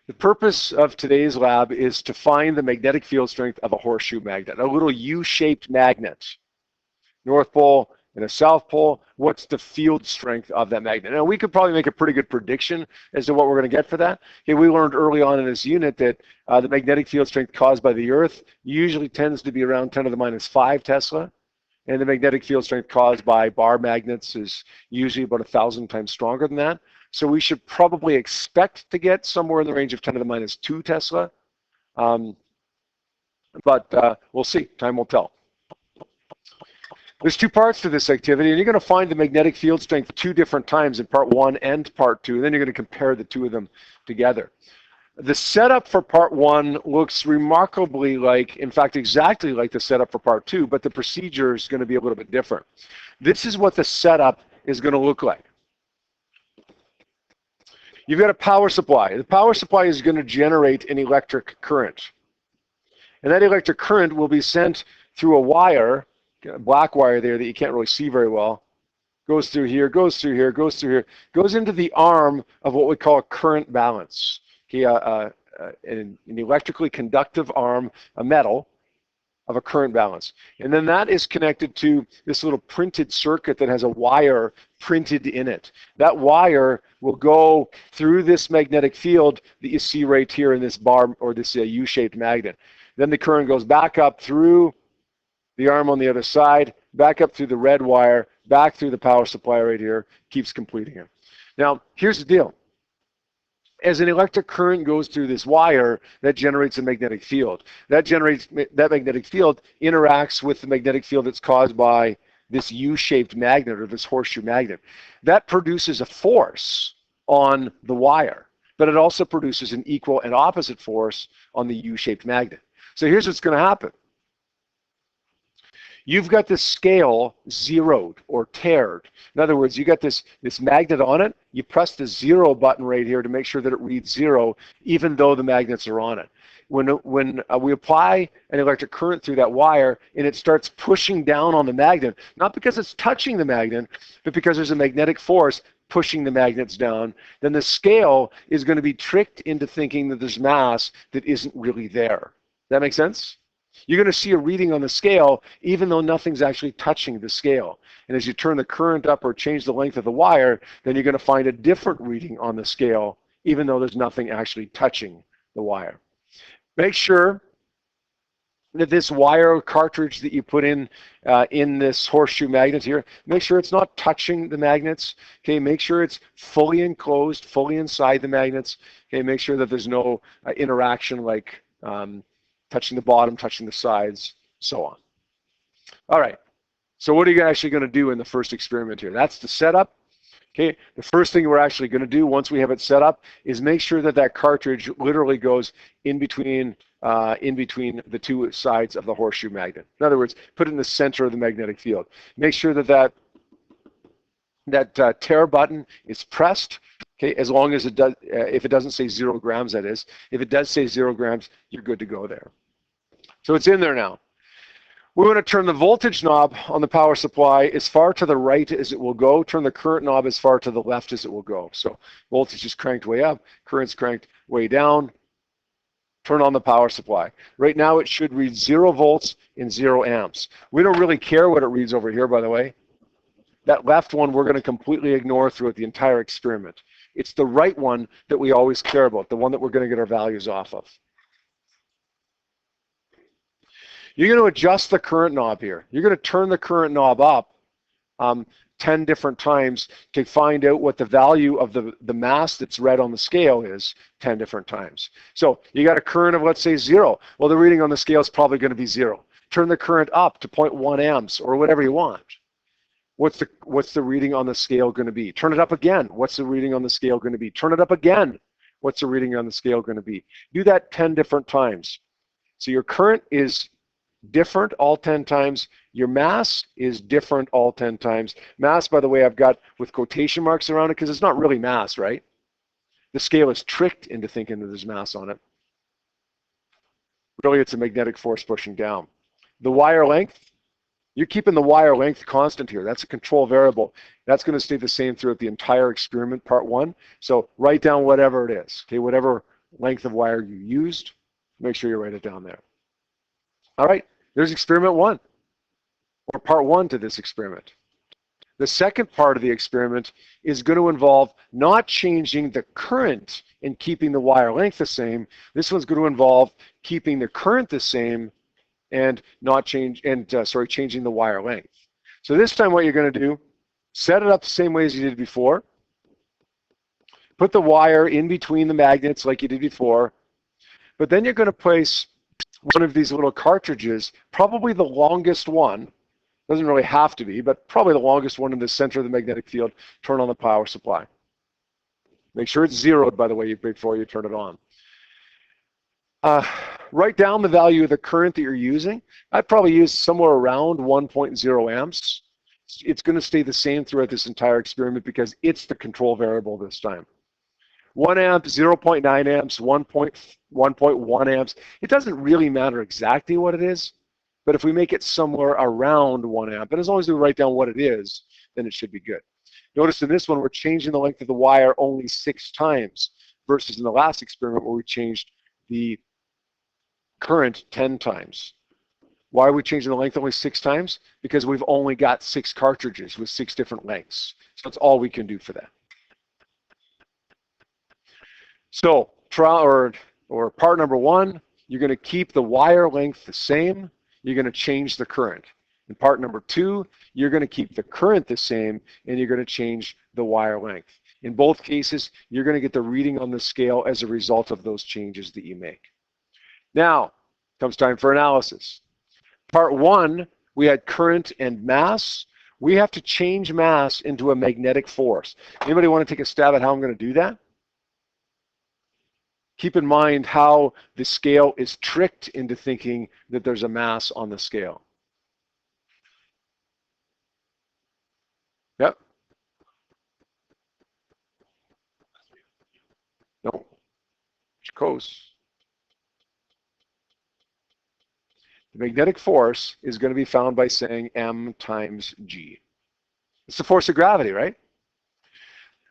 The purpose of today's lab is to find the magnetic field strength of a horseshoe magnet, a little U-shaped magnet. North pole and a south pole, what's the field strength of that magnet? Now, we could probably make a pretty good prediction as to what we're going to get for that. Okay, we learned early on in this unit that the magnetic field strength caused by the Earth usually tends to be around 10 to the minus 5 Tesla. And the magnetic field strength caused by bar magnets is usually about 1,000 times stronger than that. So we should probably expect to get somewhere in the range of 10 to the minus 2 Tesla. But we'll see. Time will tell. There's two parts to this activity, and you're going to find the magnetic field strength 2 different times in part 1 and part 2, and then you're going to compare the 2 of them together. The setup for part 1 looks remarkably like, in fact, exactly like the setup for part 2, but the procedure is going to be a little bit different. This is what the setup is going to look like. You've got a power supply. The power supply is going to generate an electric current. And that electric current will be sent through a wire, a black wire there that you can't really see very well. Goes through here, goes through here, goes through here, goes into the arm of what we call a current balance. Okay, an electrically conductive arm, a metal, of a current balance. And then that is connected to this little printed circuit that has a wire printed in it. That wire will go through this magnetic field that you see right here in this bar, or this U-shaped magnet. Then the current goes back up through the arm on the other side, back up through the red wire, back through the power supply right here, keeps completing it. Now, here's the deal. As an electric current goes through this wire, that generates a magnetic field. That magnetic field interacts with the magnetic field that's caused by this U-shaped magnet, or this horseshoe magnet. That produces a force on the wire, but it also produces an equal and opposite force on the U-shaped magnet. So here's what's going to happen. You've got this scale zeroed or tared. In other words, you got this magnet on it. You press the 0 button right here to make sure that it reads 0, even though the magnets are on it. When we apply an electric current through that wire and it starts pushing down on the magnet, not because it's touching the magnet, but because there's a magnetic force pushing the magnets down, then the scale is going to be tricked into thinking that there's mass that isn't really there. That make sense? You're going to see a reading on the scale even though nothing's actually touching the scale. And as you turn the current up or change the length of the wire, then you're going to find a different reading on the scale even though there's nothing actually touching the wire. Make sure that this wire cartridge that you put in this horseshoe magnet here, make sure it's not touching the magnets. Okay, make sure it's fully enclosed, fully inside the magnets. Okay, make sure that there's no interaction like touching the bottom, touching the sides, so on. All right, so what are you actually going to do in the first experiment here? That's the setup. Okay, the first thing we're actually going to do once we have it set up is make sure that that cartridge literally goes in between the 2 sides of the horseshoe magnet. In other words, put it in the center of the magnetic field. Make sure that tear button is pressed. Okay, as long as it does, if it doesn't say 0 grams, that is. If it does say 0 grams, you're good to go there. So it's in there now. We want to turn the voltage knob on the power supply as far to the right as it will go. Turn the current knob as far to the left as it will go. So voltage is cranked way up, current's cranked way down. Turn on the power supply. Right now it should read 0 volts and 0 amps. We don't really care what it reads over here, by the way. That left one we're going to completely ignore throughout the entire experiment. It's the right one that we always care about, the one that we're going to get our values off of. You're going to adjust the current knob here. You're going to turn the current knob up 10 different times to find out what the value of the mass that's read on the scale is 10 different times. So you got a current of, let's say, 0. Well, the reading on the scale is probably going to be 0. Turn the current up to 0.1 amps or whatever you want. What's the reading on the scale going to be? Turn it up again. What's the reading on the scale going to be? Turn it up again. What's the reading on the scale going to be? Do that 10 different times. So your current is different all 10 times. Your mass is different all 10 times. Mass, by the way, I've got with quotation marks around it because it's not really mass, right? The scale is tricked into thinking that there's mass on it. Really, it's a magnetic force pushing down. The wire length, you're keeping the wire length constant here. That's a control variable. That's going to stay the same throughout the entire experiment, part 1. So write down whatever it is, okay, whatever length of wire you used. Make sure you write it down there. All right, there's experiment 1, or part 1 to this experiment. The second part of the experiment is going to involve not changing the current and keeping the wire length the same. This one's going to involve keeping the current the same and changing the wire length. So this time what you're going to do, set it up the same way as you did before. Put the wire in between the magnets like you did before, but then you're going to place one of these little cartridges, probably the longest one. Doesn't really have to be, but probably the longest one in the center of the magnetic field. Turn on the power supply. Make sure it's zeroed, by the way, before you turn it on. Write down the value of the current that you're using. I'd probably use somewhere around 1.0 amps. It's going to stay the same throughout this entire experiment because it's the control variable this time. 1 amp, 0.9 amps, 1.1 amps. It doesn't really matter exactly what it is. But if we make it somewhere around 1 amp, and as long as we write down what it is, then it should be good. Notice in this one, we're changing the length of the wire only 6 times, versus in the last experiment where we changed the current 10 times. Why are we changing the length only 6 times? Because we've only got 6 cartridges with 6 different lengths. So that's all we can do for that. So trial or part number 1, you're going to keep the wire length the same. You're going to change the current. In part number 2, you're going to keep the current the same, and you're going to change the wire length. In both cases, you're going to get the reading on the scale as a result of those changes that you make. Now, comes time for analysis. Part 1, we had current and mass. We have to change mass into a magnetic force. Anybody want to take a stab at how I'm going to do that? Keep in mind how the scale is tricked into thinking that there's a mass on the scale. Yep. No. Close. The magnetic force is going to be found by saying m times g. It's the force of gravity, right?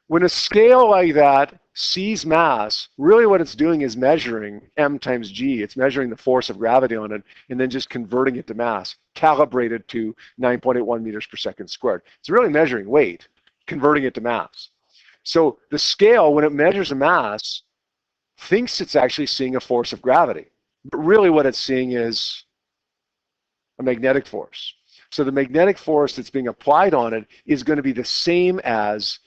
When a scale like that sees mass, really what it's doing is measuring m times g. It's measuring the force of gravity on it and then just converting it to mass, calibrated to 9.81 meters per second squared. It's really measuring weight, converting it to mass. So the scale, when it measures a mass, thinks it's actually seeing a force of gravity. But really what it's seeing is a magnetic force. So the magnetic force that's being applied on it is going to be the same as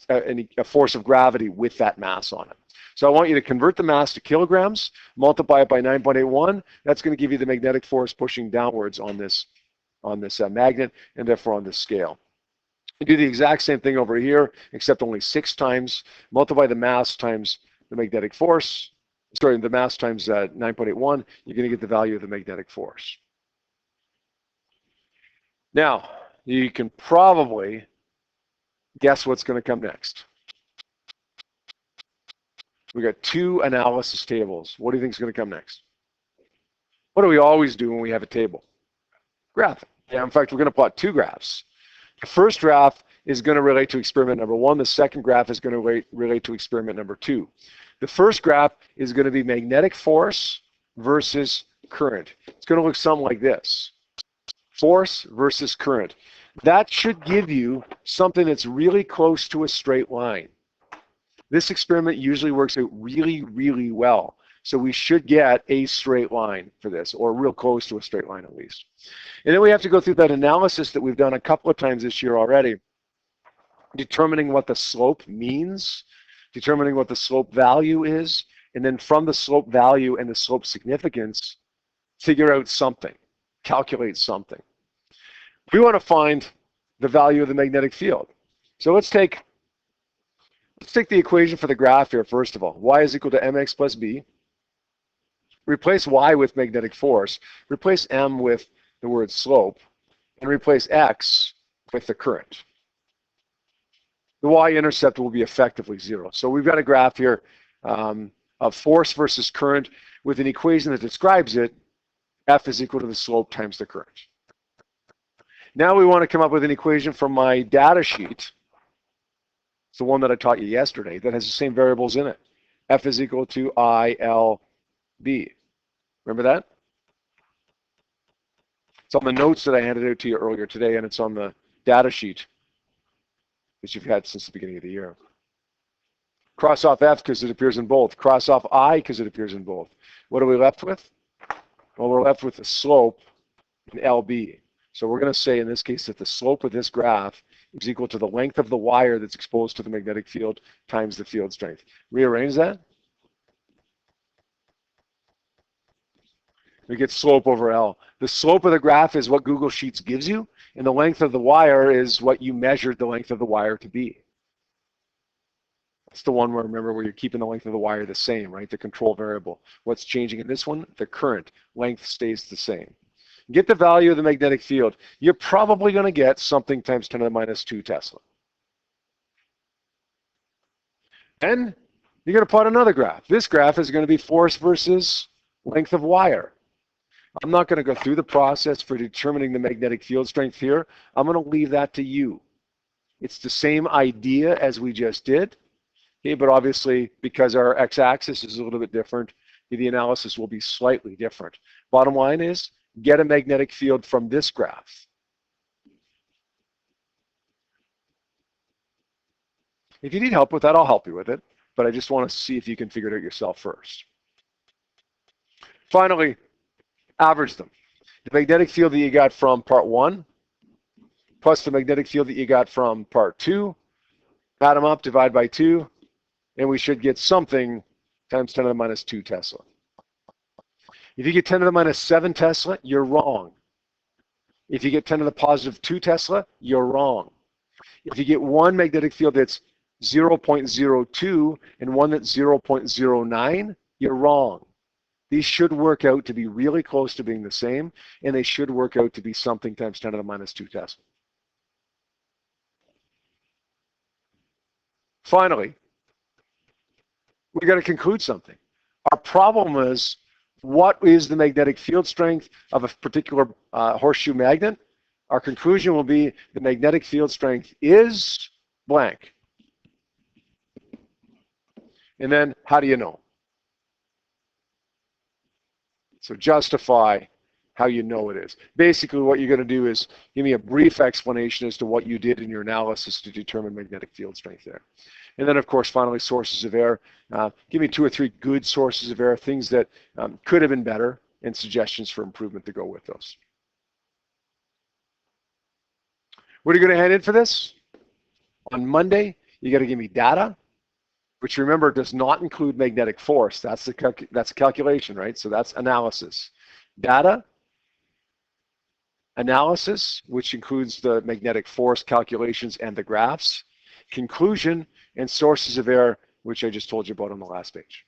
a force of gravity with that mass on it. So I want you to convert the mass to kilograms, multiply it by 9.81. That's going to give you the magnetic force pushing downwards on this magnet, and therefore on this scale. You do the exact same thing over here, except only 6 times. Multiply the mass times the magnetic force. Sorry, the mass times 9.81. You're going to get the value of the magnetic force. Now, you can probably guess what's going to come next. We got 2 analysis tables. What do you think is going to come next? What do we always do when we have a table? Graph it. Yeah, in fact, we're going to plot 2 graphs. The first graph is going to relate to experiment number 1. The second graph is going to relate to experiment number 2. The first graph is going to be magnetic force versus current. It's going to look something like this. Force versus current. That should give you something that's really close to a straight line. This experiment usually works out really, really well. So we should get a straight line for this, or real close to a straight line at least. And then we have to go through that analysis that we've done a couple of times this year already, determining what the slope means, determining what the slope value is, and then from the slope value and the slope significance, figure out something, calculate something. We want to find the value of the magnetic field. So let's take the equation for the graph here first of all. Y is equal to mx plus b. Replace y with magnetic force. Replace m with the word slope. And replace x with the current. The y-intercept will be effectively 0. So we've got a graph here of force versus current with an equation that describes it. F is equal to the slope times the current. Now we want to come up with an equation from my data sheet. It's the one that I taught you yesterday that has the same variables in it. F is equal to ILB. Remember that? It's on the notes that I handed out to you earlier today, and it's on the data sheet that you've had since the beginning of the year. Cross off F because it appears in both. Cross off I because it appears in both. What are we left with? Well, we're left with the slope in LB. So we're going to say in this case that the slope of this graph is equal to the length of the wire that's exposed to the magnetic field times the field strength. Rearrange that. We get slope over L. The slope of the graph is what Google Sheets gives you, and the length of the wire is what you measured the length of the wire to be. That's the one where, remember, where you're keeping the length of the wire the same, right? The control variable. What's changing in this one? The current. Length stays the same. Get the value of the magnetic field. You're probably going to get something times 10 to the minus 2 Tesla. And you're going to plot another graph. This graph is going to be force versus length of wire. I'm not going to go through the process for determining the magnetic field strength here. I'm going to leave that to you. It's the same idea as we just did, okay, but obviously because our x-axis is a little bit different, the analysis will be slightly different. Bottom line is, get a magnetic field from this graph. If you need help with that, I'll help you with it, but I just want to see if you can figure it out yourself first. Finally, average them. The magnetic field that you got from part 1 plus the magnetic field that you got from part 2, add them up, divide by 2, and we should get something times 10 to the minus 2 Tesla. If you get 10 to the minus 7 Tesla, you're wrong. If you get 10 to the positive 2 Tesla, you're wrong. If you get one magnetic field that's 0.02 and one that's 0.09, you're wrong. These should work out to be really close to being the same, and they should work out to be something times 10 to the minus 2 Tesla. Finally, we got to conclude something. Our problem is, what is the magnetic field strength of a particular horseshoe magnet? Our conclusion will be the magnetic field strength is blank. And then, how do you know? So justify how you know it is. Basically, what you're going to do is give me a brief explanation as to what you did in your analysis to determine magnetic field strength there. And then, of course, finally, sources of error. Give me 2 or 3 good sources of error, things that could have been better, and suggestions for improvement to go with those. What are you going to hand in for this? On Monday, you got to give me data, which, remember, does not include magnetic force. That's a calculation, right? So that's analysis. Data, analysis, which includes the magnetic force calculations and the graphs. Conclusion, and sources of error, which I just told you about on the last page.